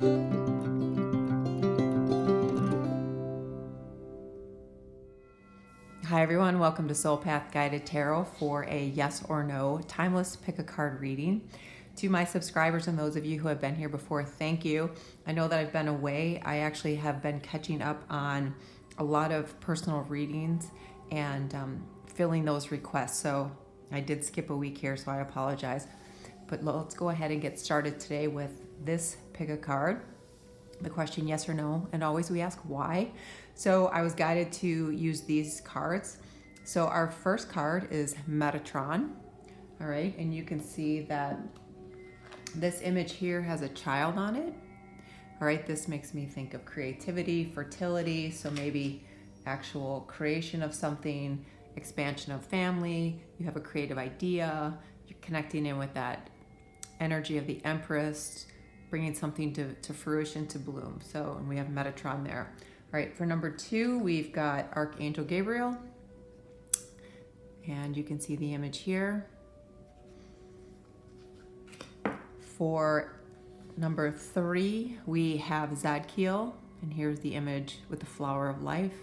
Hi everyone, welcome to Soul Path Guided Tarot for a yes or no timeless pick a card reading. To my subscribers and those of you who have been here before, thank you. I know that I've been away. I actually have been catching up on a lot of personal readings and filling those requests. So I did skip a week here, so I apologize. But let's go ahead and get started today with this pick a card. The question yes or no, and always we ask why. So I was guided to use these cards. So our first card is Metatron. All right, and you can see that this image here has a child on it. All right, this makes me think of creativity, fertility, so maybe actual creation of something, expansion of family, you have a creative idea, you're connecting in with that energy of the Empress, bringing something to fruition, to bloom. So, and we have Metatron there. All right, for number 2, we've got Archangel Gabriel. And you can see the image here. For number 3, we have Zadkiel. And here's the image with the flower of life.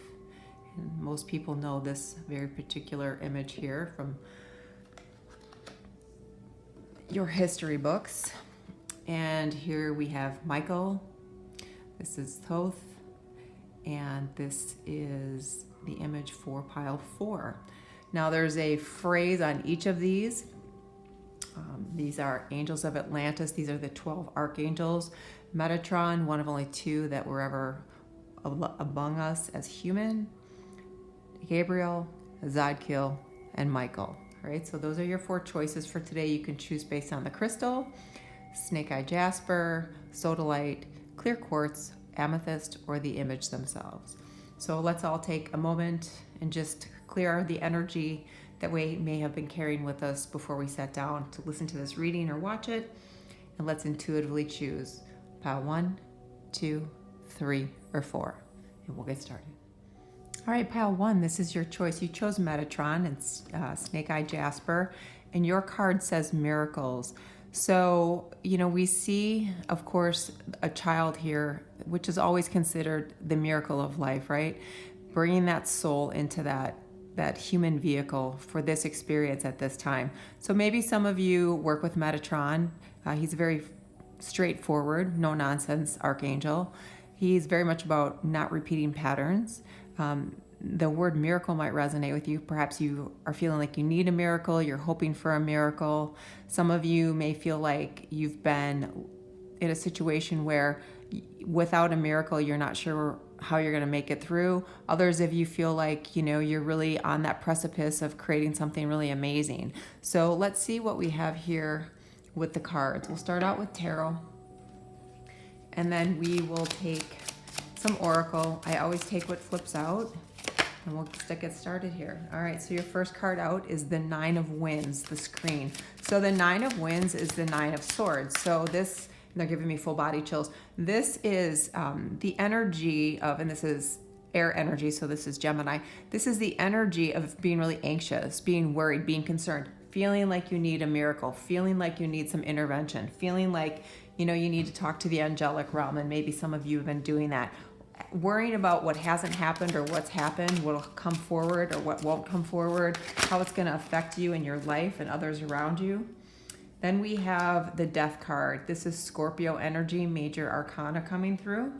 And most people know this very particular image here from your history books. And here we have Michael. This is Thoth. And this is the image for pile 4. Now there's a phrase on each of these. These are angels of Atlantis. These are the 12 archangels. Metatron, one of only 2 that were ever among us as human. Gabriel, Zadkiel, and Michael. All right, so those are your 4 choices for today. You can choose based on the crystal, snake eye jasper, sodalite, clear quartz, amethyst, or the image themselves. So let's all take a moment and just clear the energy that we may have been carrying with us before we sat down to listen to this reading or watch it. And let's intuitively choose pile 1, 2, 3, or 4. And we'll get started. All right, pile 1, this is your choice. You chose Metatron and Snake Eye Jasper, and your card says miracles. So, we see, of course, a child here, which is always considered the miracle of life, right? Bringing that soul into that human vehicle for this experience at this time. So maybe some of you work with Metatron. He's very straightforward, no nonsense archangel. He's very much about not repeating patterns. The word miracle might resonate with you. Perhaps you are feeling like you need a miracle, you're hoping for a miracle. Some of you may feel like you've been in a situation where without a miracle, you're not sure how you're going to make it through. Others of you feel like, you're really on that precipice of creating something really amazing. So let's see what we have here with the cards. We'll start out with tarot, and then we will take some oracle. I always take what flips out, and we'll get started here. All right, so your first card out is the 9 of Wands, the screen. So the 9 of Wands is the 9 of Swords. So this, they're giving me full body chills. This is the energy of, and this is air energy, so this is Gemini. This is the energy of being really anxious, being worried, being concerned, feeling like you need a miracle, feeling like you need some intervention, feeling like, you need to talk to the angelic realm, and maybe some of you have been doing that. Worrying about what hasn't happened or what's happened, what'll come forward or what won't come forward, how it's going to affect you in your life and others around you. Then we have the Death card. This is Scorpio energy, major arcana coming through.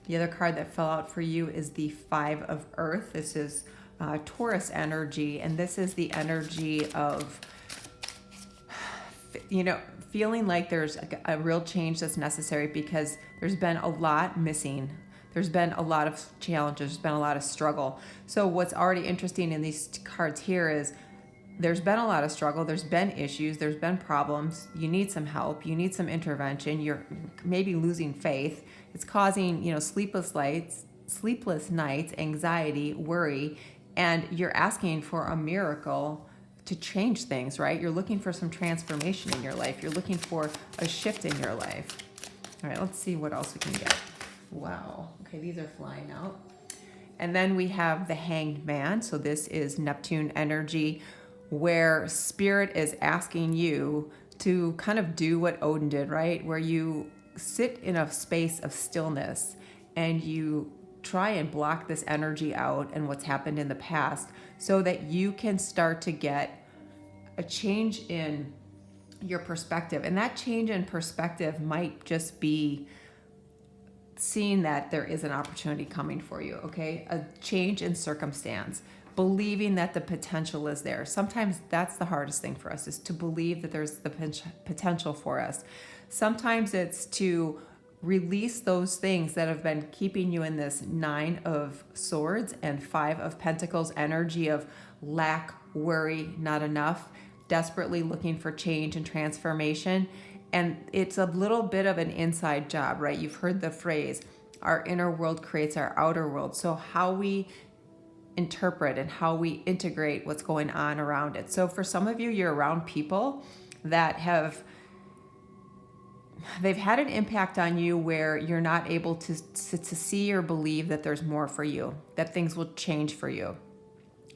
The other card that fell out for you is the 5 of Earth. This is Taurus energy, and this is the energy of, feeling like there's a real change that's necessary because there's been a lot missing. There's been a lot of challenges. There's been a lot of struggle. So what's already interesting in these cards here is there's been a lot of struggle. There's been issues. There's been problems. You need some help. You need some intervention. You're maybe losing faith. It's causing, sleepless nights, anxiety, worry, and you're asking for a miracle to change things, right? You're looking for some transformation in your life. You're looking for a shift in your life. All right, let's see what else we can get. Wow. Okay, these are flying out. And then we have the Hanged Man. So this is Neptune energy, where spirit is asking you to kind of do what Odin did, right? Where you sit in a space of stillness and you try and block this energy out and what's happened in the past so that you can start to get a change in your perspective. And that change in perspective might just be seeing that there is an opportunity coming for you, okay? A change in circumstance, believing that the potential is there. Sometimes that's the hardest thing for us, is to believe that there's the potential for us. Sometimes it's to release those things that have been keeping you in this 9 of Swords and 5 of Pentacles energy of lack, worry, not enough, desperately looking for change and transformation. And it's a little bit of an inside job, right? You've heard the phrase, our inner world creates our outer world. So how we interpret and how we integrate what's going on around it. So for some of you, you're around people that they've had an impact on you where you're not able to see or believe that there's more for you, that things will change for you.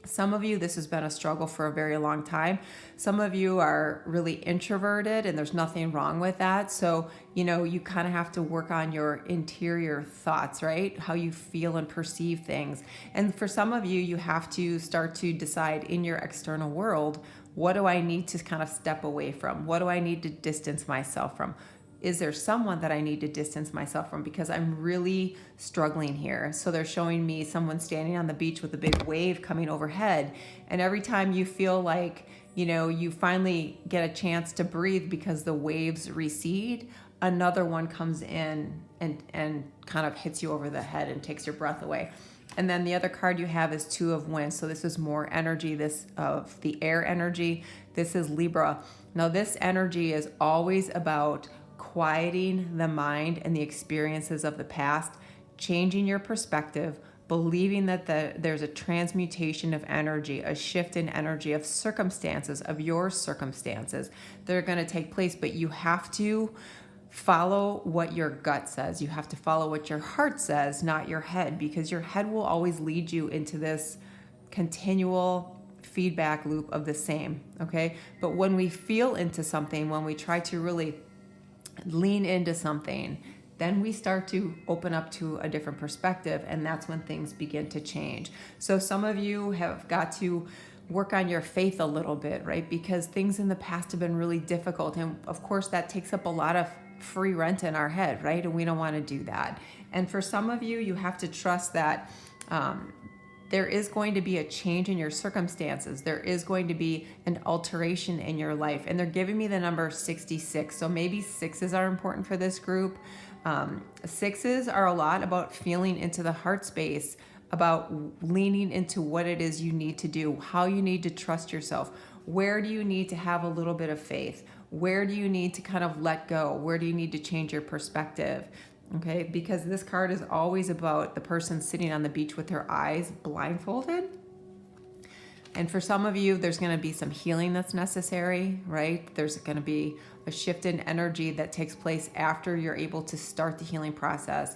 Some of you, this has been a struggle for a very long time. Some of you are really introverted, and there's nothing wrong with that. So, you kind of have to work on your interior thoughts, right? How you feel and perceive things. And for some of you, you have to start to decide in your external world, what do I need to kind of step away from? What do I need to distance myself from? Is there someone that I need to distance myself from because I'm really struggling here? So they're showing me someone standing on the beach with a big wave coming overhead. And every time you feel like, you finally get a chance to breathe because the waves recede, another one comes in and kind of hits you over the head and takes your breath away. And then the other card you have is 2 of Wands. So this is more energy, this of the air energy. This is Libra. Now this energy is always about quieting the mind and the experiences of the past, changing your perspective, believing that there's a transmutation of energy, a shift in energy of circumstances, of your circumstances that are going to take place. But you have to follow what your gut says. You have to follow what your heart says, not your head, because your head will always lead you into this continual feedback loop of the same, okay? But when we feel into something, when we try to really lean into something, then we start to open up to a different perspective, and that's when things begin to change. So some of you have got to work on your faith a little bit, right? Because things in the past have been really difficult, and of course that takes up a lot of free rent in our head, right? And we don't want to do that. And for some of you, you have to trust that there is going to be a change in your circumstances. There is going to be an alteration in your life. And they're giving me the number 66. So maybe 6s are important for this group. 6s are a lot about feeling into the heart space, about leaning into what it is you need to do, how you need to trust yourself. Where do you need to have a little bit of faith? Where do you need to kind of let go? Where do you need to change your perspective? Okay, because this card is always about the person sitting on the beach with their eyes blindfolded. And for some of you, there's going to be some healing that's necessary, right? There's going to be a shift in energy that takes place after you're able to start the healing process.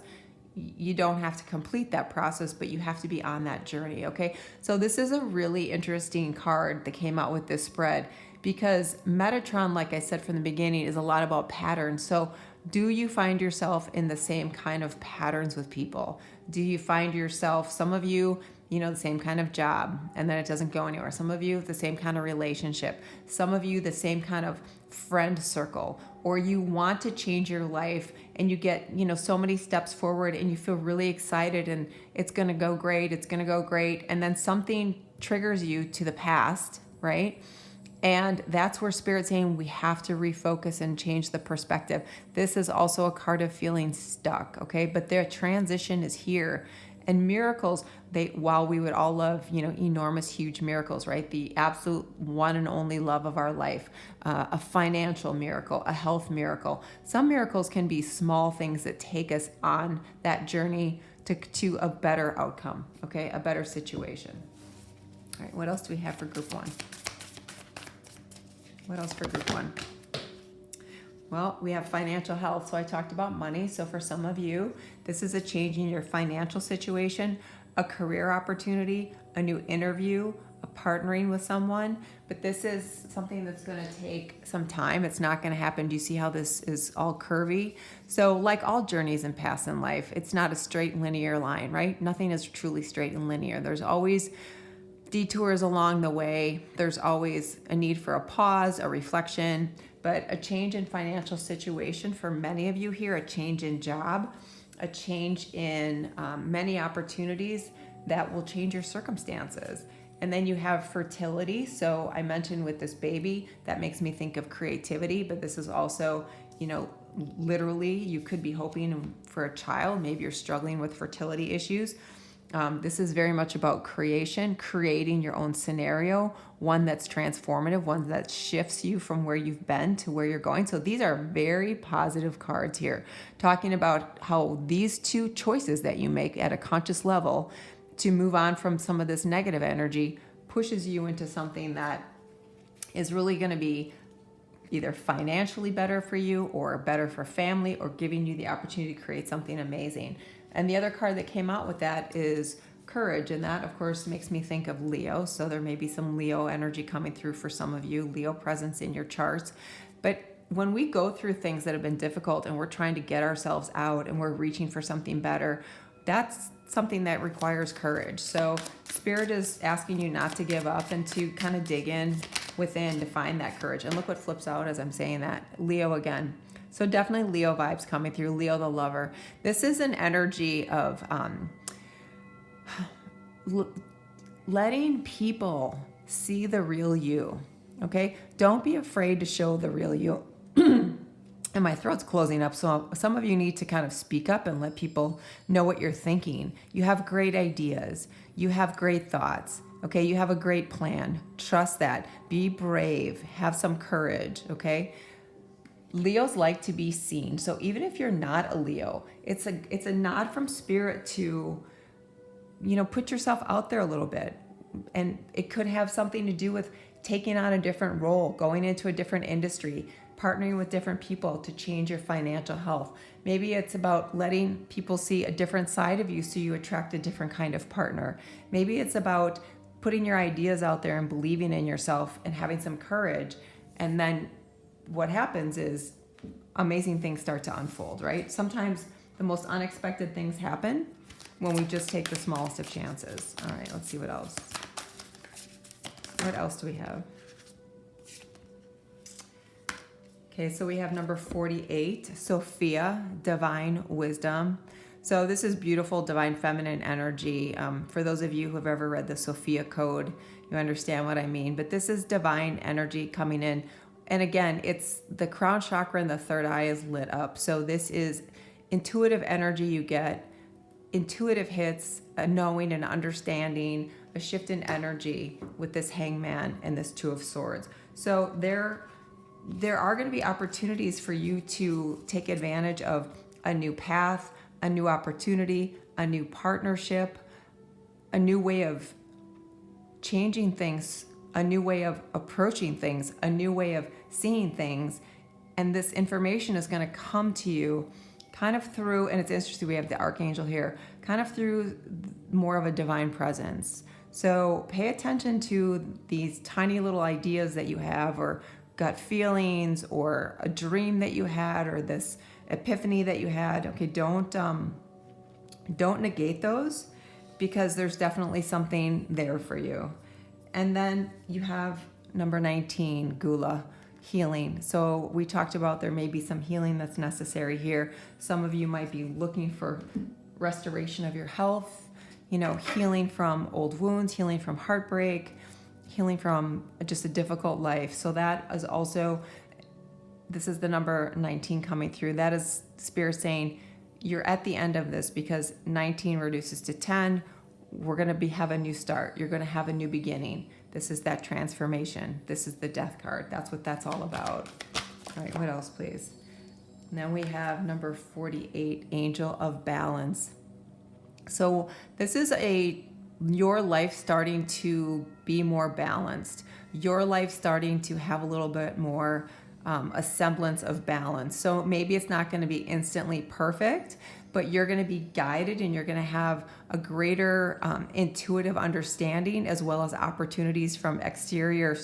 You don't have to complete that process, but you have to be on that journey, okay? So this is a really interesting card that came out with this spread, because Metatron, like I said from the beginning, is a lot about patterns. So do you find yourself in the same kind of patterns with people? Do you find yourself, some of you, the same kind of job and then it doesn't go anywhere. Some of you, the same kind of relationship. Some of you, the same kind of friend circle. Or you want to change your life and you get, so many steps forward and you feel really excited and it's going to go great. It's going to go great. And then something triggers you to the past, right? And that's where Spirit's saying we have to refocus and change the perspective. This is also a card of feeling stuck, okay? But their transition is here. And miracles, while we would all love, enormous, huge miracles, right? The absolute one and only love of our life, a financial miracle, a health miracle. Some miracles can be small things that take us on that journey to a better outcome, okay? A better situation. All right, what else do we have for group 1? What else for group 1? Well, we have financial health. So I talked about money. So for some of you, this is a change in your financial situation, a career opportunity, a new interview, partnering with someone, but this is something that's going to take some time. It's not going to happen. Do you see how this is all curvy? So like all journeys and paths in life, it's not a straight linear line, right? Nothing is truly straight and linear. There's always detours along the way. There's always a need for a pause, a reflection, but a change in financial situation for many of you here, a change in job, a change in many opportunities that will change your circumstances. And then you have fertility. So I mentioned with this baby, that makes me think of creativity, but this is also, literally you could be hoping for a child. Maybe you're struggling with fertility issues. This is very much about creation, creating your own scenario, one that's transformative, one that shifts you from where you've been to where you're going. So these are very positive cards here, talking about how these two choices that you make at a conscious level to move on from some of this negative energy pushes you into something that is really going to be either financially better for you or better for family, or giving you the opportunity to create something amazing. And the other card that came out with that is courage. And that, of course, makes me think of Leo. So there may be some Leo energy coming through for some of you, Leo presence in your charts. But when we go through things that have been difficult and we're trying to get ourselves out and we're reaching for something better, that's something that requires courage. So Spirit is asking you not to give up and to kind of dig in within to find that courage. And look what flips out as I'm saying that. Leo again. So definitely Leo vibes coming through. Leo the lover. This is an energy of letting people see the real you. Okay? Don't be afraid to show the real you. And my throat's closing up, so some of you need to kind of speak up and let people know what you're thinking. You have great ideas. You have great thoughts. Okay? You have a great plan. Trust that. Be brave. Have some courage. Okay? Leos like to be seen. So even if you're not a Leo, it's a nod from Spirit to, put yourself out there a little bit. And it could have something to do with taking on a different role, going into a different industry, partnering with different people to change your financial health. Maybe it's about letting people see a different side of you so you attract a different kind of partner. Maybe it's about putting your ideas out there and believing in yourself and having some courage. And then what happens is amazing things start to unfold, right? Sometimes the most unexpected things happen when we just take the smallest of chances. All right, let's see what else. What else do we have? Okay, so we have number 48, Sophia, divine wisdom. So this is beautiful, divine feminine energy. For those of you who have ever read the Sophia Code, you understand what I mean. But this is divine energy coming in. And again, it's the crown chakra and the third eye is lit up. So this is intuitive energy you get, intuitive hits, a knowing and understanding, a shift in energy with this hangman and this two of swords. So there are going to be opportunities for you to take advantage of a new path, a new opportunity, a new partnership, a new way of changing things, a new way of approaching things, a new way of seeing things. And this information is going to come to you kind of through, and it's interesting, we have the archangel here, kind of through more of a divine presence. So pay attention to these tiny little ideas that you have, or gut feelings, or a dream that you had, or this epiphany that you had. Okay, don't negate those, because there's definitely something there for you. And then you have number 19, Gula, healing. So we talked about there may be some healing that's necessary here. Some of you might be looking for restoration of your health, healing from old wounds, healing from heartbreak, healing from just a difficult life. So that is also, this is the number 19 coming through. That is Spirit saying you're at the end of this, because 19 reduces to 10. We're going to have a new start. You're going to have a new beginning. This is that transformation. This is the death card. That's what that's all about. All right, what else, please? Now we have number 48, Angel of Balance. So this is your life starting to be more balanced. Your life starting to have a little bit more a semblance of balance. So maybe it's not going to be instantly perfect, but you're going to be guided and you're going to have a greater intuitive understanding, as well as opportunities from exterior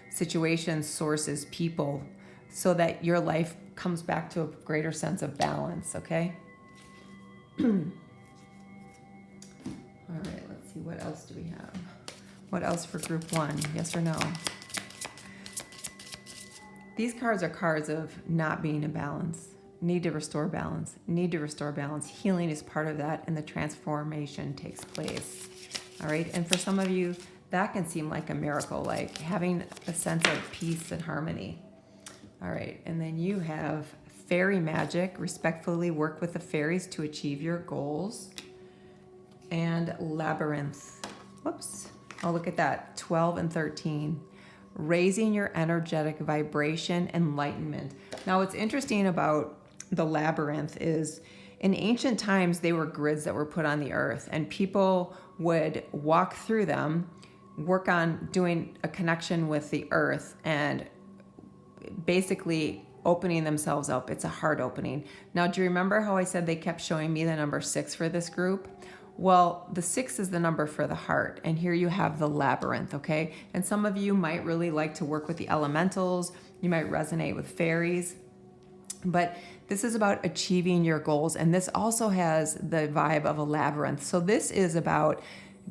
situations, sources, people, so that your life comes back to a greater sense of balance, okay? All right, let's see, what else do we have? What else for group one? Yes or no? These cards are cards of not being in balance. Need to restore balance. Need to restore balance. Healing is part of that, and the transformation takes place. All right, and for some of you, that can seem like a miracle, like having a sense of peace and harmony. All right, and then you have fairy magic. Respectfully work with the fairies to achieve your goals. And labyrinth. Whoops. Oh, look at that. 12 and 13. Raising your energetic vibration, enlightenment. Now, what's interesting about the labyrinth is in ancient times, they were grids that were put on the earth, and people would walk through them, work on doing a connection with the earth, and basically opening themselves up. It's a heart opening. Now, do you remember how I said they kept showing me the number 6 for this group? Well, the 6 is the number for the heart, and here you have the labyrinth, okay? And some of you might really like to work with the elementals. You might resonate with fairies, but this is about achieving your goals, and this also has the vibe of a labyrinth. So this is about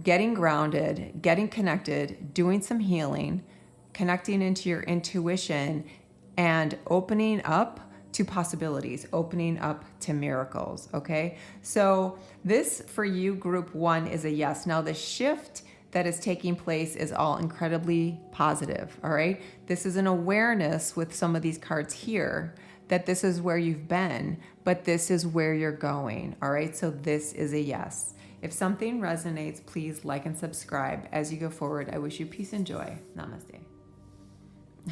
getting grounded, getting connected, doing some healing, connecting into your intuition, and opening up to possibilities, opening up to miracles, okay? So this for you, group one, is a yes. Now the shift that is taking place is all incredibly positive, all right? This is an awareness with some of these cards here that this is where you've been, but this is where you're going, all right? So this is a yes. If something resonates, please like and subscribe. As you go forward, I wish you peace and joy. Namaste.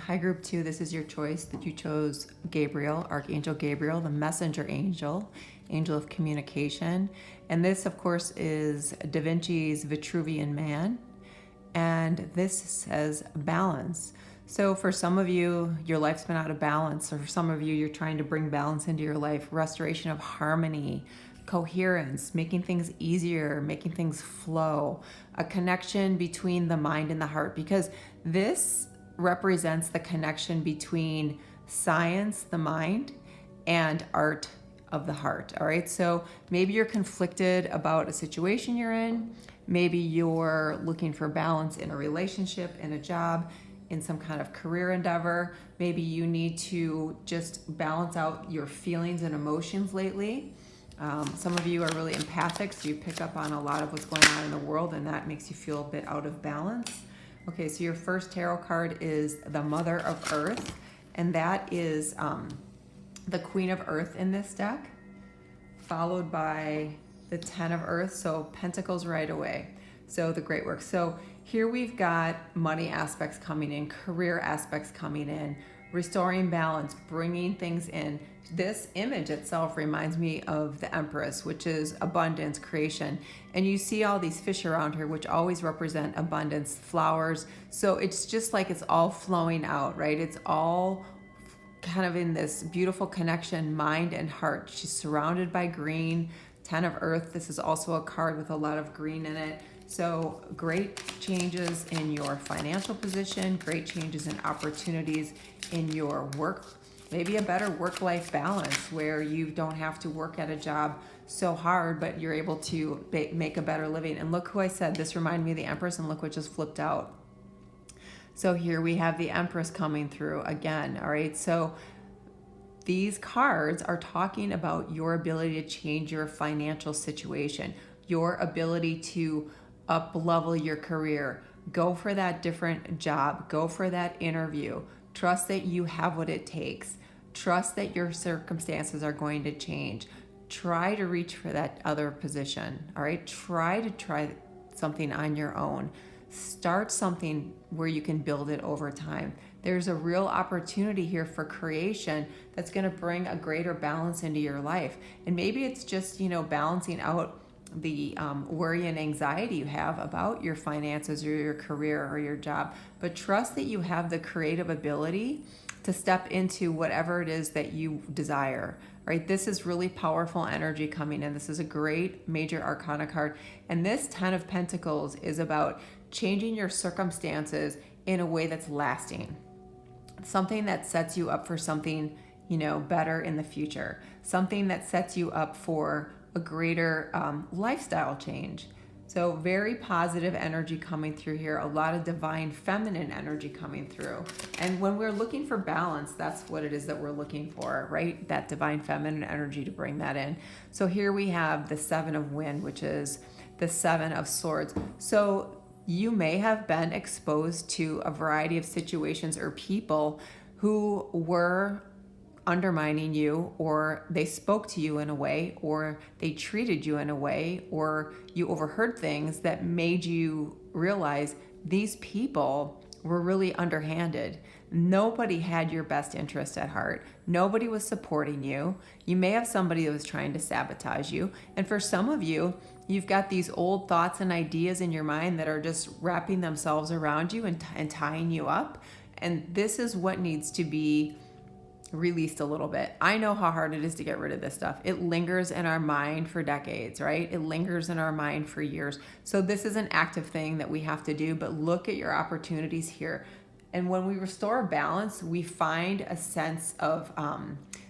Hi, group two. This is your choice that you chose Gabriel, Archangel Gabriel, the messenger angel, angel of communication. And this, of course, is Da Vinci's Vitruvian Man. And this says balance. So for some of you, your life's been out of balance. Or for some of you, you're trying to bring balance into your life. Restoration of harmony, coherence, making things easier, making things flow. A connection between the mind and the heart. Because this represents the connection between science, the mind, and art of the heart. All right. So maybe you're conflicted about a situation you're in. Maybe you're looking for balance in a relationship, in a job, in some kind of career endeavor. Maybe you need to just balance out your feelings and emotions lately. Some of you are really empathic, so you pick up on a lot of what's going on in the world, and that makes you feel a bit out of balance. Okay, so your first tarot card is the Mother of Earth, and that is the Queen of Earth in this deck, followed by the Ten of Earth, so Pentacles right away. So the great work. So here we've got money aspects coming in, career aspects coming in, restoring balance, bringing things in. This image itself reminds me of the Empress, which is abundance, creation. And you see all these fish around her, which always represent abundance, flowers. So it's just like it's all flowing out, right? It's all kind of in this beautiful connection, mind and heart. She's surrounded by green. Ten of Earth, this is also a card with a lot of green in it. So great changes in your financial position, great changes in opportunities in your work, maybe a better work-life balance where you don't have to work at a job so hard, but you're able to make a better living. And look who I said, this reminded me of the Empress, and look what just flipped out. So here we have the Empress coming through again, all right? So these cards are talking about your ability to change your financial situation, your ability to up-level your career, go for that different job, go for that interview, trust that you have what it takes, trust that your circumstances are going to change, try to reach for that other position, all right? Try something on your own. Start something where you can build it over time. There's a real opportunity here for creation that's going to bring a greater balance into your life. And maybe it's just, balancing out the worry and anxiety you have about your finances or your career or your job. But trust that you have the creative ability to step into whatever it is that you desire, right? This is really powerful energy coming in. This is a great major arcana card. And this 10 of Pentacles is about changing your circumstances in a way that's lasting. Something that sets you up for something, better in the future. Something that sets you up for a greater lifestyle change. So very positive energy coming through here. A lot of divine feminine energy coming through. And when we're looking for balance, that's what it is that we're looking for, right? That divine feminine energy to bring that in. So here we have the 7 of Wind, which is the 7 of Swords. So you may have been exposed to a variety of situations or people who were undermining you, or they spoke to you in a way, or they treated you in a way, or you overheard things that made you realize these people were really underhanded. Nobody had your best interest at heart. Nobody was supporting you. You may have somebody that was trying to sabotage you. And for some of you, you've got these old thoughts and ideas in your mind that are just wrapping themselves around you and tying you up. And this is what needs to be released a little bit. I know how hard it is to get rid of this stuff. It lingers in our mind for decades, right? It lingers in our mind for years. So this is an active thing that we have to do, but look at your opportunities here. And when we restore balance, we find a sense of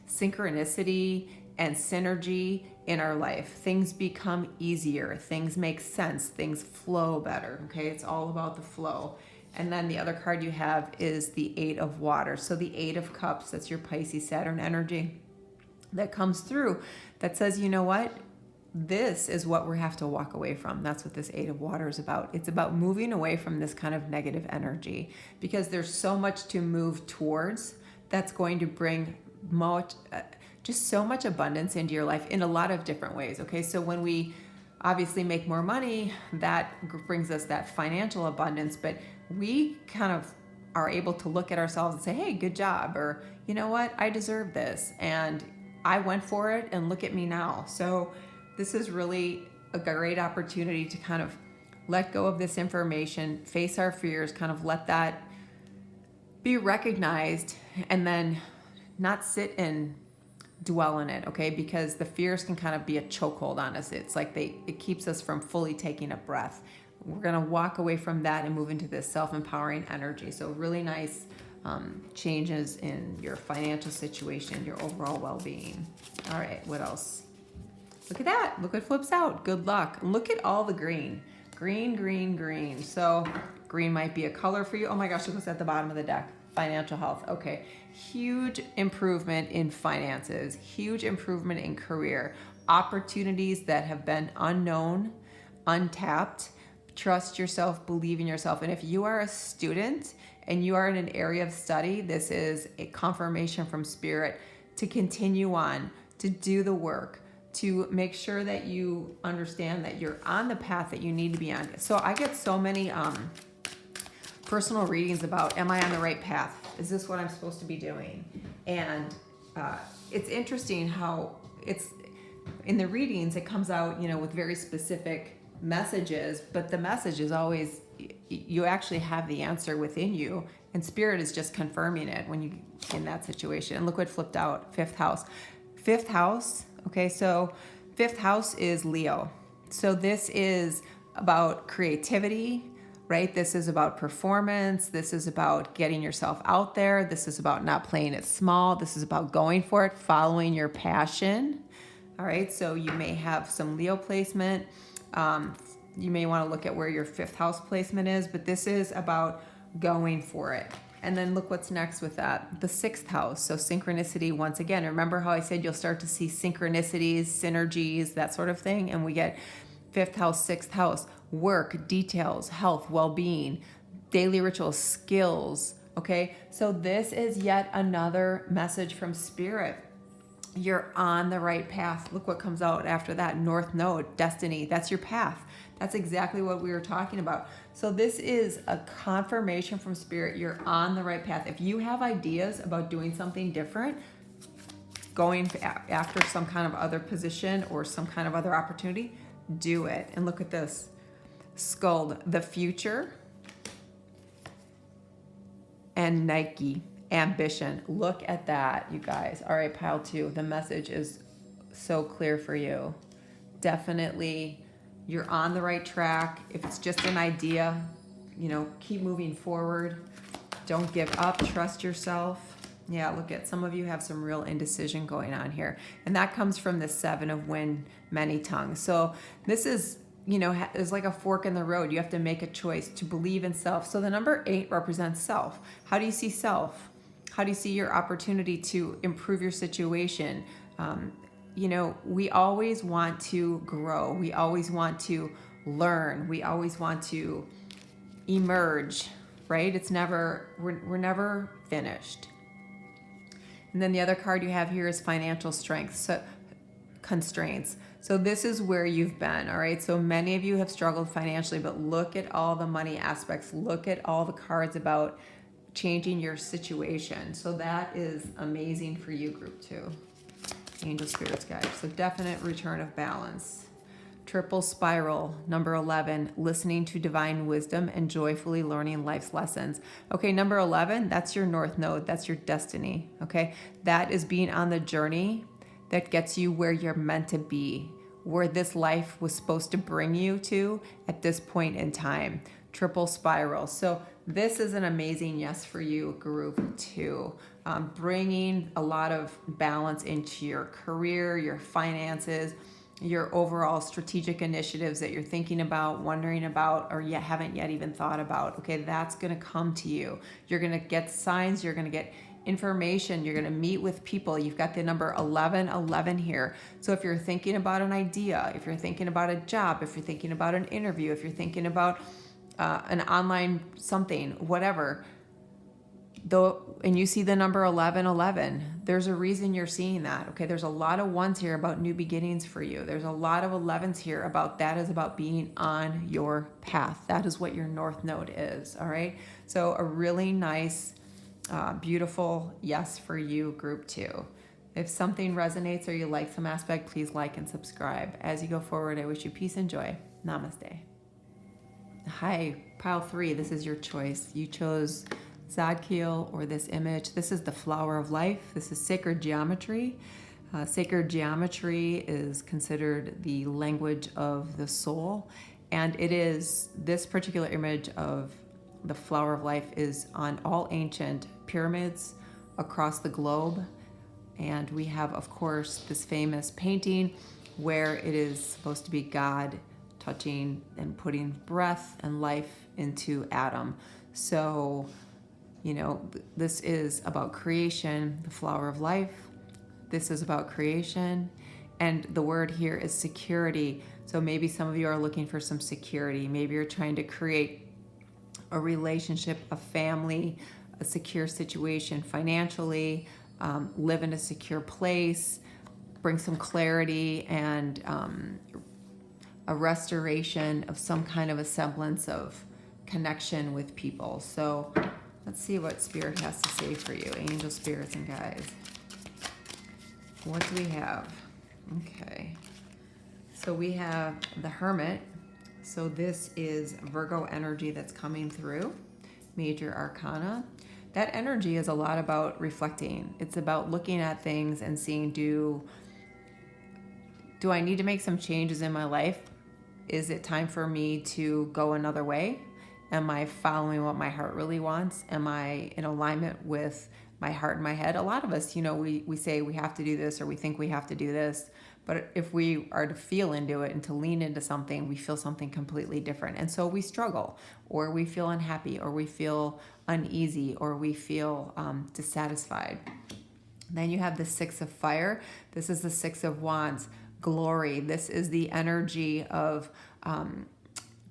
synchronicity and synergy in our life. Things become easier. Things make sense. Things flow better, okay? It's all about the flow. And then the other card you have is the 8 of Water. So the 8 of Cups, that's your Pisces Saturn energy that comes through that says, you know what? This is what we have to walk away from. That's what this 8 of Water is about. It's about moving away from this kind of negative energy because there's so much to move towards that's going to bring just so much abundance into your life in a lot of different ways, okay? So when we obviously make more money, that brings us that financial abundance, but we kind of are able to look at ourselves and say, hey, good job, or you know what, I deserve this, and I went for it, and look at me now. So this is really a great opportunity to kind of let go of this information, face our fears, kind of let that be recognized, and then not sit and dwell in it, okay? Because the fears can kind of be a chokehold on us. It's like it keeps us from fully taking a breath. We're gonna walk away from that and move into this self-empowering energy. So really nice changes in your financial situation, your overall well-being. All right, what else? Look at that, look what flips out. Good luck. Look at all the green. Green, green, green. So green might be a color for you. Oh my gosh, look what's at the bottom of the deck. Financial health. Okay. Huge improvement in finances, huge improvement in career, opportunities that have been unknown, untapped. Trust yourself, believe in yourself. And if you are a student and you are in an area of study, this is a confirmation from Spirit to continue on, to do the work, to make sure that you understand that you're on the path that you need to be on. So I get so many personal readings about, am I on the right path? Is this what I'm supposed to be doing? And it's interesting how it's in the readings, it comes out, with very specific messages, but the message is always, you actually have the answer within you, and Spirit is just confirming it when you in that situation. And look what flipped out, 5th house. 5th house, okay, so 5th house is Leo. So this is about creativity, right? This is about performance. This is about getting yourself out there. This is about not playing it small. This is about going for it, following your passion. All right, so you may have some Leo placement. You may want to look at where your 5th house placement is, but this is about going for it. And then look what's next with that, the 6th house. So synchronicity, once again, remember how I said you'll start to see synchronicities, synergies, that sort of thing. And we get 5th house, 6th house, work, details, health, well-being, daily rituals, skills, okay? So this is yet another message from Spirit. You're on the right path. Look what comes out after that, North Node, destiny. That's your path. That's exactly what we were talking about. So this is a confirmation from Spirit. You're on the right path. If you have ideas about doing something different, going after some kind of other position or some kind of other opportunity, do it. And look at this, Skull, the future, and Nike, ambition. Look at that, you guys. All right, pile 2. The message is so clear for you. Definitely, you're on the right track. If it's just an idea, keep moving forward. Don't give up. Trust yourself. Yeah, look at some of you have some real indecision going on here. And that comes from the 7 of wind, many tongues. So this is, is like a fork in the road. You have to make a choice to believe in self. So the number 8 represents self. How do you see self? How do you see your opportunity to improve your situation? We always want to grow. We always want to learn. We always want to emerge, right? We're never finished. And then the other card you have here is financial strength, so constraints. So this is where you've been, all right? So many of you have struggled financially, but look at all the money aspects. Look at all the cards about changing your situation. So that is amazing for you, group 2. Angel spirits guide. So definite return of balance. Triple spiral, number 11, listening to divine wisdom and joyfully learning life's lessons. Okay, number 11, that's your north node. That's your destiny, okay? That is being on the journey that gets you where you're meant to be, where this life was supposed to bring you to at this point in time. Triple spiral. So this is an amazing yes for you, group 2. Bringing a lot of balance into your career, your finances, your overall strategic initiatives that you're thinking about, wondering about, or yet haven't yet even thought about. Okay, that's going to come to you. You're going to get signs. You're going to get information. You're going to meet with people. You've got the number 1111 here. So if you're thinking about an idea, if you're thinking about a job, if you're thinking about an interview, if you're thinking about an online something, whatever, and you see the number 1111, there's a reason you're seeing that. Okay, there's a lot of 1s here about new beginnings for you. There's a lot of 11s here about that is about being on your path. That is what your north node is. All right, so a really nice, beautiful yes for you, group 2. If something resonates or you like some aspect, please like and subscribe. As you go forward, I wish you peace and joy. Namaste. Hi, pile 3. This is your choice. You chose Zadkiel or this image. This is the flower of life. This is sacred geometry. Sacred geometry is considered the language of the soul, and it is, this particular image of the flower of life is on all ancient pyramids across the globe. And we have, of course, this famous painting where it is supposed to be God touching and putting breath and life into Adam. So this is about creation, the flower of life. This is about creation. And the word here is security. So maybe some of you are looking for some security. Maybe you're trying to create a relationship, a family, a secure situation financially, live in a secure place, bring some clarity and a restoration of some kind of a semblance of connection with people. So let's see what Spirit has to say for you. Angel, spirits, and guides. What do we have? Okay. So we have the Hermit. So this is Virgo energy that's coming through. Major Arcana. That energy is a lot about reflecting. It's about looking at things and seeing, do I need to make some changes in my life? Is it time for me to go another way? Am I following what my heart really wants? Am I in alignment with my heart and my head? A lot of us, we say we have to do this, or we think we have to do this. But if we are to feel into it and to lean into something, we feel something completely different. And so we struggle, or we feel unhappy, or we feel uneasy, or we feel dissatisfied. Then you have the 6 of fire. This is the 6 of wands. Glory. This is the energy of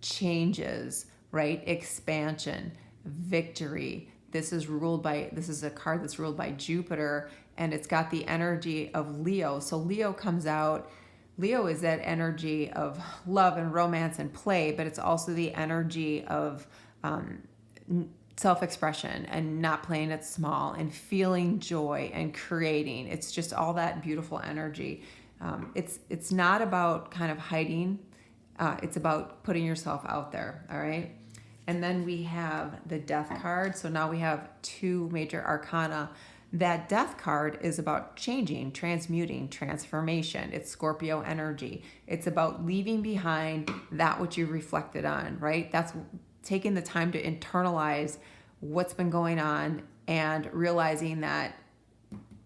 changes, right? Expansion, victory. This is a card that's ruled by Jupiter, and it's got the energy of Leo. So Leo comes out. Leo is that energy of love and romance and play, but it's also the energy of self-expression and not playing it small and feeling joy and creating. It's just all that beautiful energy. It's not about kind of hiding. It's about putting yourself out there. All right. And then we have the Death card. So now we have 2 major arcana. That Death card is about changing, transmuting, transformation. It's Scorpio energy. It's about leaving behind that which you reflected on, right? That's taking the time to internalize what's been going on and realizing that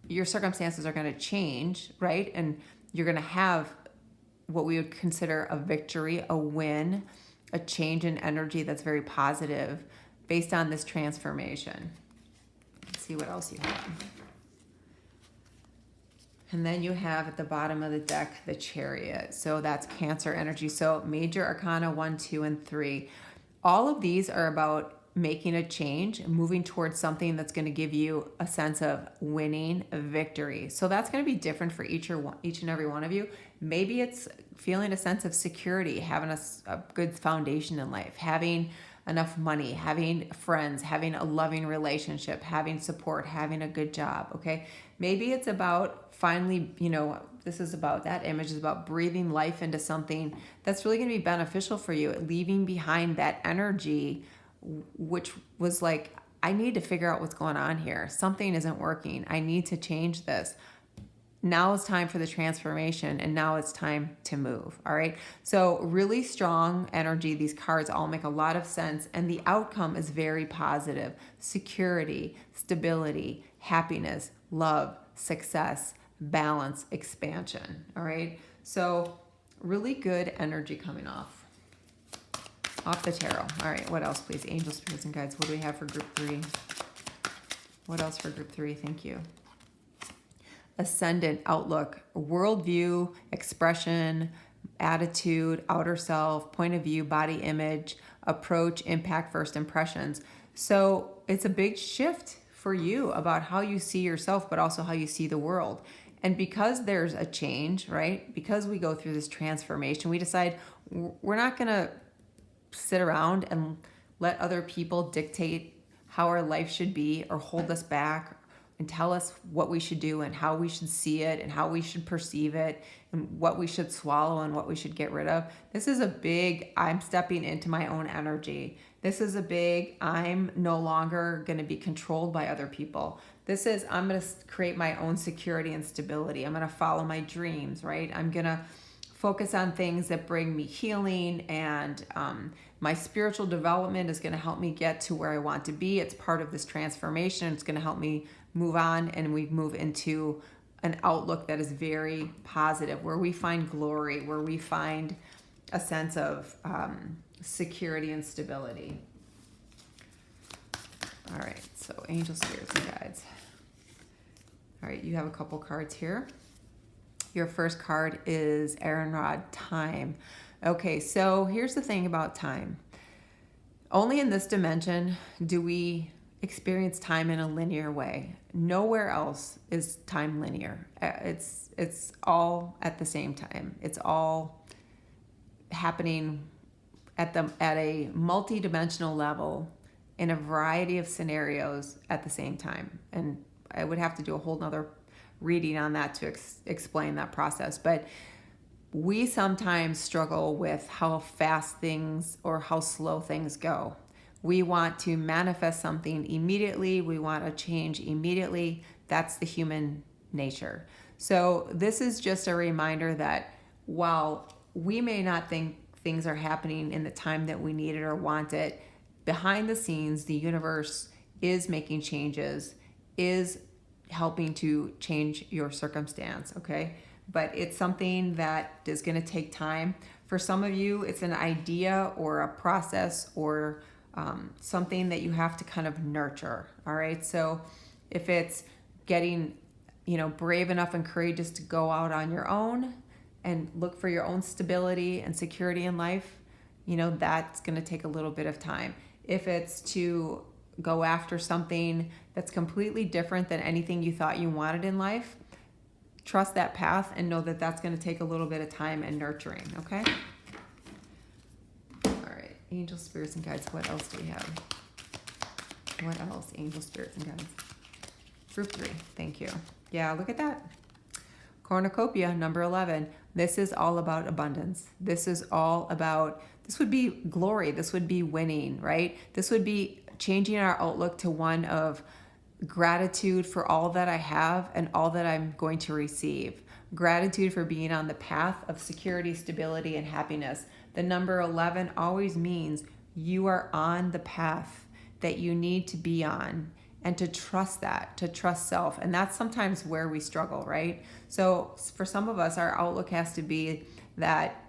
your circumstances are going to change, right? And you're going to have what we would consider a victory, a win, a change in energy that's very positive based on this transformation. Let's see what else you have. And then you have at the bottom of the deck, the Chariot. So that's Cancer energy. So major arcana 1, 2, and 3. All of these are about making a change, moving towards something that's going to give you a sense of winning, a victory. So that's going to be different for each and every one of you. Maybe it's feeling a sense of security, having a good foundation in life, having enough money, having friends, having a loving relationship, having support, having a good job, okay? Maybe it's about finally, that image is about breathing life into something that's really going to be beneficial for you, leaving behind that energy which was like, I need to figure out what's going on here. Something isn't working. I need to change this. Now it's time for the transformation, and now it's time to move. All right. So really strong energy. These cards all make a lot of sense, and the outcome is very positive. Security, stability, happiness, love, success, balance, expansion. All right. So really good energy coming off the tarot. All right, what else, please? Angels, spirits, and guides. What do we have for group 3? What else for group 3? Thank you. Ascendant, outlook, worldview, expression, attitude, outer self, point of view, body image, approach, impact, first impressions. So it's a big shift for you about how you see yourself, but also how you see the world. And because there's a change, right? Because we go through this transformation, we decide we're not going to sit around and let other people dictate how our life should be or hold us back and tell us what we should do and how we should see it and how we should perceive it and what we should swallow and what we should get rid of. This is a big, I'm stepping into my own energy. This is a big, I'm no longer going to be controlled by other people. This is, I'm going to create my own security and stability. I'm going to follow my dreams, right? I'm going to focus on things that bring me healing, and my spiritual development is going to help me get to where I want to be. It's part of this transformation. It's going to help me move on, and we move into an outlook that is very positive, where we find glory, where we find a sense of security and stability. All right, so angels, spirits, and guides. All right, you have a couple cards here. Your first card is Aaronrod, time. Okay, so here's the thing about time. Only in this dimension do we experience time in a linear way. Nowhere else is time linear. It's all at the same time. It's all happening at a multi-dimensional level in a variety of scenarios at the same time. And I would have to do a whole nother reading on that to explain that process. But we sometimes struggle with how fast things or how slow things go. We want to manifest something immediately. We want a change immediately. That's the human nature. So this is just a reminder that while we may not think things are happening in the time that we need it or want it, behind the scenes, the universe is making changes, is helping to change your circumstance, okay? But it's something that is going to take time. For some of you, it's an idea or a process or something that you have to kind of nurture, all right? So if it's getting, brave enough and courageous to go out on your own and look for your own stability and security in life, that's going to take a little bit of time. If it's to go after something that's completely different than anything you thought you wanted in life, trust that path and know that that's going to take a little bit of time and nurturing, okay? All right, angels, spirits, and guides. What else do we have? What else? Angels, spirits, and guides. Group 3. Thank you. Yeah, look at that. Cornucopia, number 11. This is all about abundance. This is all about, this would be glory. This would be winning, right? This would be changing our outlook to one of gratitude for all that I have and all that I'm going to receive. Gratitude for being on the path of security, stability, and happiness. The number 11 always means you are on the path that you need to be on, and to trust that, to trust self. And that's sometimes where we struggle, right? So for some of us, our outlook has to be that,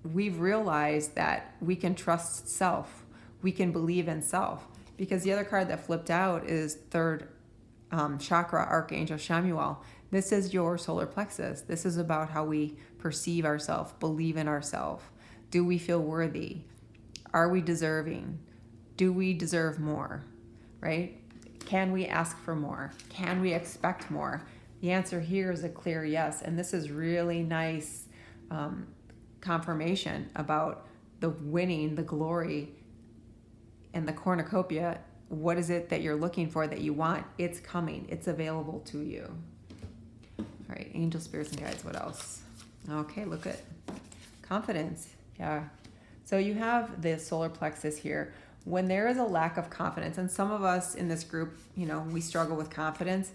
we've realized that we can trust self. We can believe in self. Because the other card that flipped out is third chakra, Archangel Shamuel. This is your solar plexus. This is about how we perceive ourselves, believe in ourselves. Do we feel worthy? Are we deserving? Do we deserve more, right? Can we ask for more? Can we expect more? The answer here is a clear yes. And this is really nice confirmation about the winning, the glory, and the cornucopia. What is it that you're looking for, that you want? It's coming. It's available to you. All right, angel, spirits, and guides. What else? Okay, look at confidence. Yeah. So you have the solar plexus here. When there is a lack of confidence, and some of us in this group, we struggle with confidence.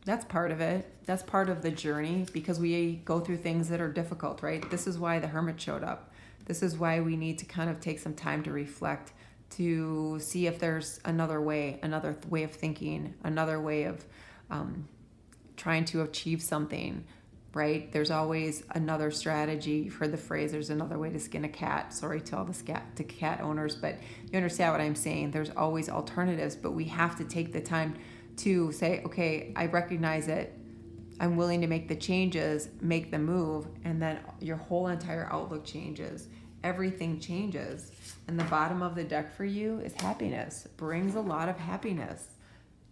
That's part of it. That's part of the journey, because we go through things that are difficult, right? This is why the hermit showed up. This is why we need to kind of take some time to reflect, to see if there's another way of thinking, another way of trying to achieve something, right? There's always another strategy. You've heard the phrase, there's another way to skin a cat. Sorry to all the cat owners, but you understand what I'm saying. There's always alternatives, but we have to take the time to say, okay, I recognize it. I'm willing to make the changes, make the move, and then your whole entire outlook changes. Everything changes. And the bottom of the deck for you is happiness. Brings a lot of happiness.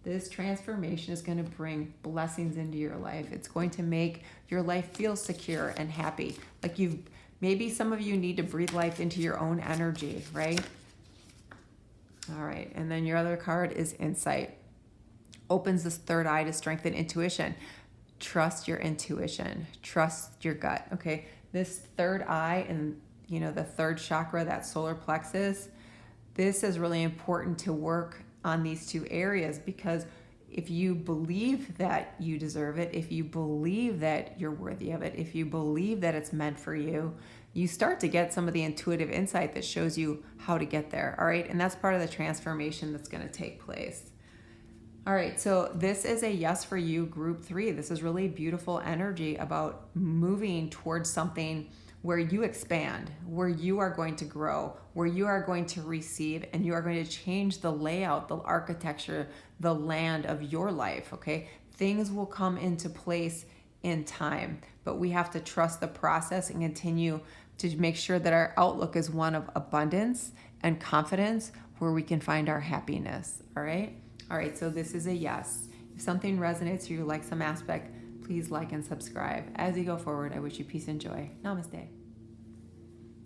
This transformation is going to bring blessings into your life. It's going to make your life feel secure and happy. Like maybe some of you need to breathe life into your own energy, right? All right. And then your other card is insight. Opens this third eye to strengthen intuition. Trust your intuition. Trust your gut. Okay. This third eye and the third chakra, that solar plexus, this is really important to work on these two areas, because if you believe that you deserve it, if you believe that you're worthy of it, if you believe that it's meant for you, you start to get some of the intuitive insight that shows you how to get there. All right. And that's part of the transformation that's going to take place. All right. So this is a yes for you, group 3. This is really beautiful energy about moving towards something where you expand, where you are going to grow, where you are going to receive, and you are going to change the layout, the architecture, the land of your life, okay? Things will come into place in time, but we have to trust the process and continue to make sure that our outlook is one of abundance and confidence, where we can find our happiness, all right? All right, so this is a yes. If something resonates or you like some aspect, please like and subscribe. As you go forward, I wish you peace and joy. Namaste.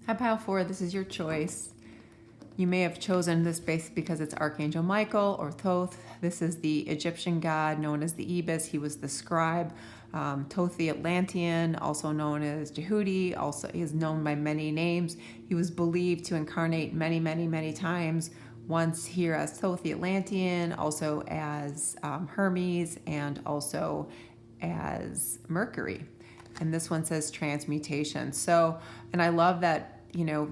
Hi, Pile 4, this is your choice. You may have chosen this space because it's Archangel Michael or Thoth. This is the Egyptian god known as the Ibis. He was the scribe. Thoth the Atlantean, also known as Jehudi, also he is known by many names. He was believed to incarnate many, many, many times. Once here as Thoth the Atlantean, also as Hermes, and also as Mercury. And this one says transmutation. So, and I love that,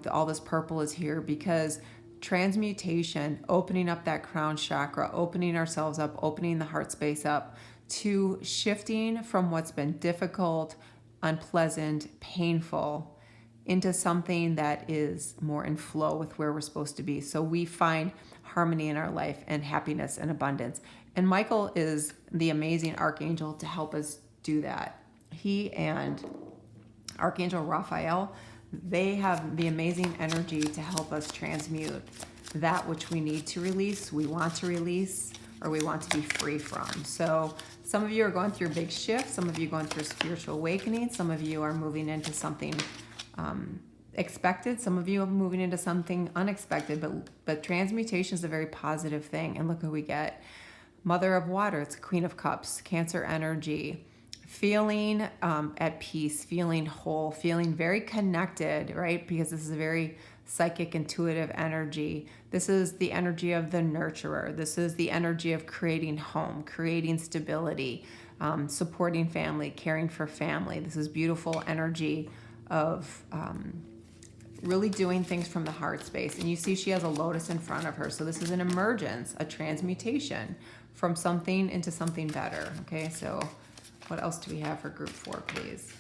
all this purple is here, because transmutation, opening up that crown chakra, opening ourselves up, opening the heart space up to shifting from what's been difficult, unpleasant, painful, into something that is more in flow with where we're supposed to be. So we find harmony in our life and happiness and abundance. And Michael is the amazing archangel to help us do that. He and Archangel Raphael, they have the amazing energy to help us transmute that which we need to release, we want to release, or we want to be free from. So some of you are going through big shifts. Some of you are going through spiritual awakening. Some of you are moving into something expected. Some of you are moving into something unexpected, but transmutation is a very positive thing. And look who we get. Mother of Water, it's Queen of Cups, Cancer energy, feeling at peace, feeling whole, feeling very connected, right? Because this is a very psychic, intuitive energy. This is the energy of the nurturer. This is the energy of creating home, creating stability, supporting family, caring for family. This is beautiful energy of really doing things from the heart space. And you see she has a lotus in front of her. So this is an emergence, a transmutation from something into something better. Okay, so what else do we have for group 4, please?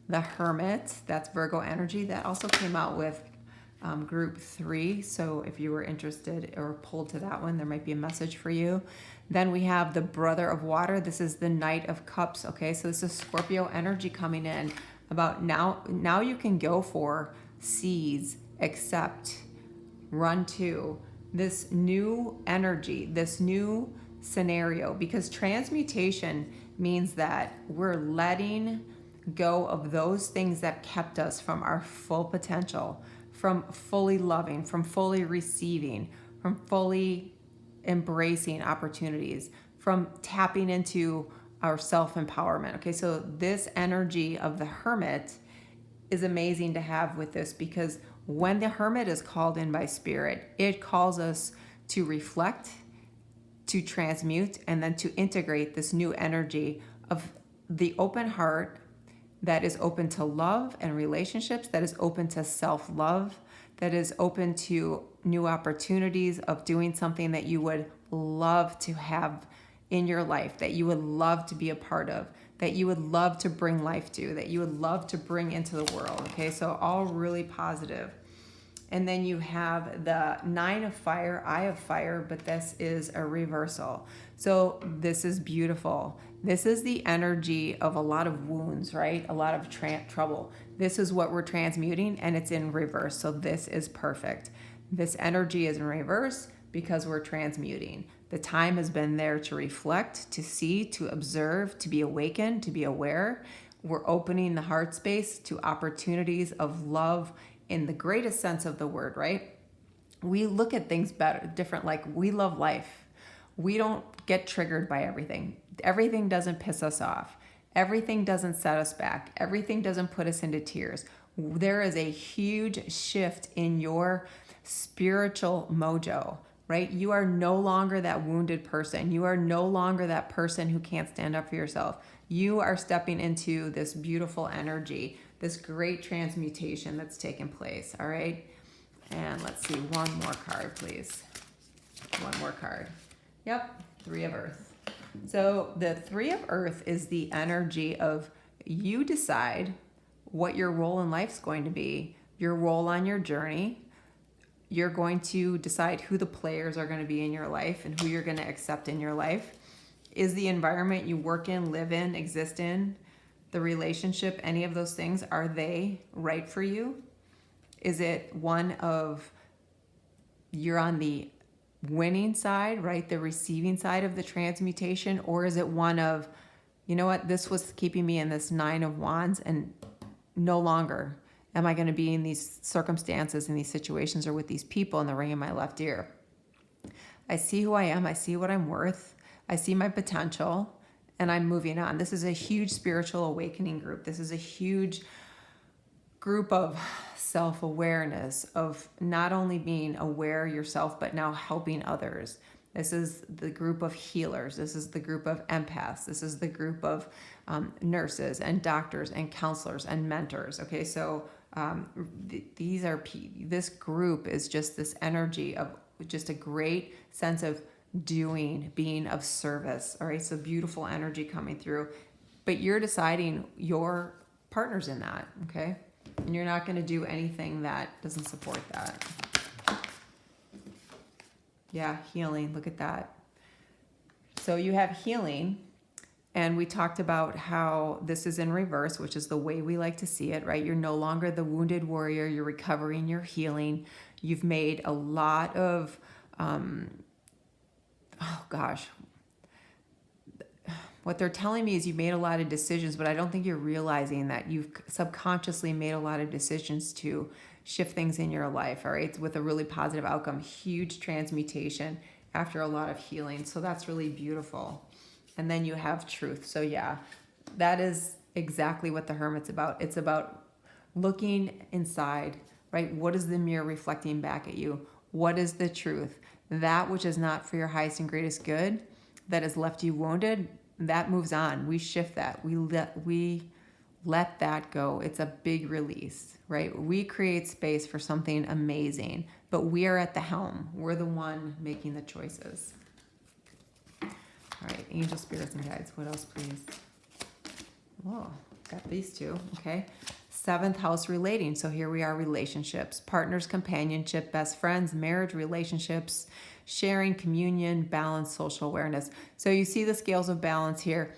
The Hermit, that's Virgo energy. That also came out with group 3. So if you were interested or pulled to that one, there might be a message for you. Then we have the Brother of Water. This is the Knight of Cups. Okay, so this is Scorpio energy coming in. About now you can go for, seize, accept, run to this new energy, this new scenario, because transmutation means that we're letting go of those things that kept us from our full potential, from fully loving, from fully receiving, from fully embracing opportunities, from tapping into our self-empowerment. Okay, so this energy of the Hermit is amazing to have with this, because when the Hermit is called in by Spirit, it calls us to reflect, to transmute, and then to integrate this new energy of the open heart that is open to love and relationships, that is open to self-love, that is open to new opportunities of doing something that you would love to have in your life, that you would love to be a part of, that you would love to bring life to, that you would love to bring into the world. Okay, so all really positive. And then you have the 9 of Fire, Eye of Fire, but this is a reversal. So this is beautiful. This is the energy of a lot of wounds, right? A lot of trouble. This is what we're transmuting, and it's in reverse. So this is perfect. This energy is in reverse because we're transmuting. The time has been there to reflect, to see, to observe, to be awakened, to be aware. We're opening the heart space to opportunities of love in the greatest sense of the word, right? We look at things different, like we love life. We don't get triggered by everything. Everything doesn't piss us off. Everything doesn't set us back. Everything doesn't put us into tears. There is a huge shift in your spiritual mojo, right? You are no longer that wounded person. You are no longer that person who can't stand up for yourself. You are stepping into this beautiful energy, this great transmutation that's taken place, all right? And let's see, one more card, please. One more card. Yep, 3 of Earth. So the 3 of Earth is the energy of you decide what your role in life is going to be, your role on your journey. You're going to decide who the players are going to be in your life and who you're going to accept in your life. Is the environment you work in, live in, exist in, the relationship, any of those things, are they right for you? Is it one of you're on the winning side, right? The receiving side of the transmutation? Or is it one of, you know what, this was keeping me in this 9 of Wands and no longer am I going to be in these circumstances, in these situations, or with these people in the ring in my left ear? I see who I am. I see what I'm worth. I see my potential, and I'm moving on. This is a huge spiritual awakening group. This is a huge group of self-awareness, of not only being aware yourself, but now helping others. This is the group of healers. This is the group of empaths. This is the group of nurses and doctors and counselors and mentors. Okay, so this group is just this energy of just a great sense of doing, being of service. All right, so beautiful energy coming through, but you're deciding your partner's in that. Okay, and you're not going to do anything that doesn't support that. Yeah, healing. Look at that. So you have healing, and we talked about how this is in reverse, which is the way we like to see it, right? You're no longer the wounded warrior. You're recovering, you're healing. You've made a lot of, what they're telling me is you've made a lot of decisions, but I don't think you're realizing that you've subconsciously made a lot of decisions to shift things in your life, all right, with a really positive outcome, huge transmutation after a lot of healing. So that's really beautiful. And then you have truth. So yeah, that is exactly what the Hermit's about. It's about looking inside, right? What is the mirror reflecting back at you? What is the truth? That which is not for your highest and greatest good, that has left you wounded, that moves on. We shift that. We let that go. It's a big release, right? We create space for something amazing, but we are at the helm. We're the one making the choices. All right, angel spirits and guides. What else, please? Oh, got these two. Okay. 7th house, relating. So here we are, relationships, partners, companionship, best friends, marriage, relationships, sharing, communion, balance, social awareness. So you see the scales of balance here.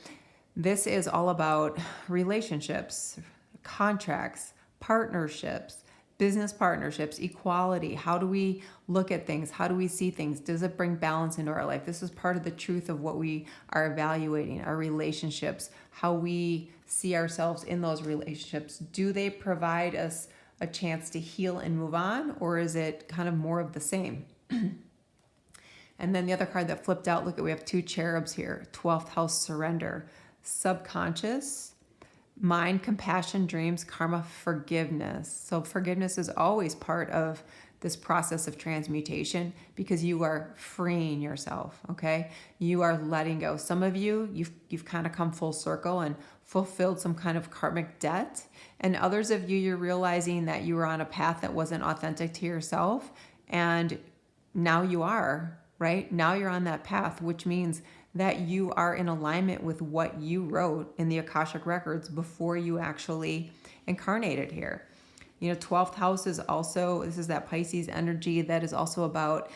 This is all about relationships, contracts, partnerships, business partnerships, equality. How do we look at things? How do we see things? Does it bring balance into our life? This is part of the truth of what we are evaluating, our relationships, how we see ourselves in those relationships. Do they provide us a chance to heal and move on, or is it kind of more of the same? And then the other card that flipped out, look at, we have 2 cherubs here. 12th house, surrender, subconscious, mind, compassion, dreams, karma, forgiveness. So forgiveness is always part of this process of transmutation because you are freeing yourself, okay? You are letting go. Some of you, you've kind of come full circle and fulfilled some kind of karmic debt. And others of you, you're realizing that you were on a path that wasn't authentic to yourself. And now you are, right? Now you're on that path, which means that you are in alignment with what you wrote in the Akashic records before you actually incarnated here. You know, 12th house is also, this is that Pisces energy that is also about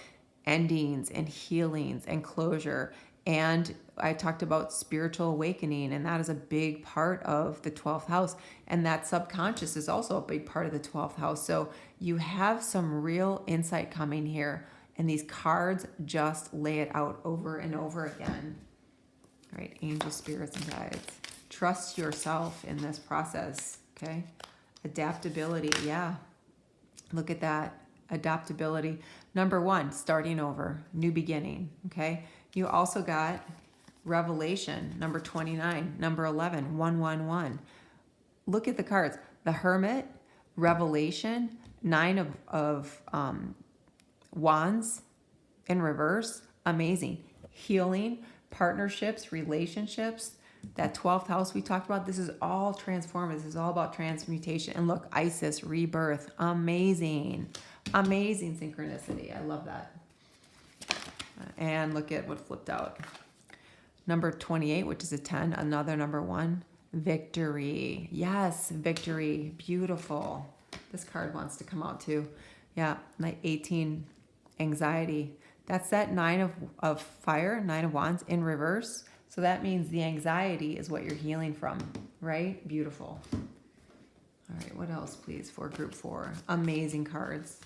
endings and healings and closure. And I talked about spiritual awakening, and that is a big part of the 12th house. And that subconscious is also a big part of the 12th house. So you have some real insight coming here. And these cards just lay it out over and over again. All right, angel spirits and guides. Trust yourself in this process, okay? Adaptability, yeah. Look at that, adaptability. Number 1, starting over, new beginning, okay? You also got revelation, number 29, number 11, 111. Look at the cards. The Hermit, revelation, 9 of wands in reverse, amazing. Healing, partnerships, relationships, that 12th house we talked about, this is all transformative. This is all about transmutation. And look, Isis, rebirth, amazing. Amazing synchronicity. I love that. And look at what flipped out. Number 28, which is a 10, another number 1, victory. Yes, victory, beautiful. This card wants to come out too. Yeah, like 18, anxiety. That's that 9 of fire, 9 of wands in reverse. So that means the anxiety is what you're healing from, right? Beautiful. All right, what else, please, for group 4? Amazing cards.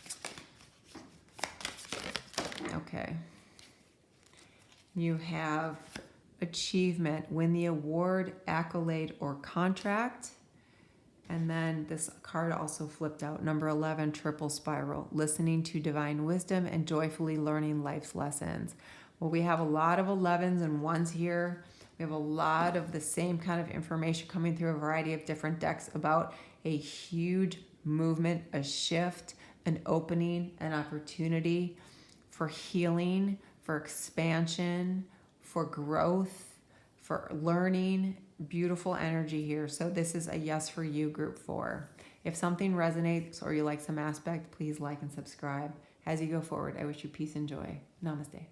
Okay. You have achievement, win the award, accolade, or contract. And then this card also flipped out. Number 11, triple spiral, listening to divine wisdom and joyfully learning life's lessons. Well, we have a lot of 11s and 1s here. We have a lot of the same kind of information coming through a variety of different decks about a huge movement, a shift, an opening, an opportunity for healing, for expansion, for growth, for learning. Beautiful energy here. So this is a yes for you, group 4. If something resonates or you like some aspect, please like and subscribe. As you go forward, I wish you peace and joy. Namaste.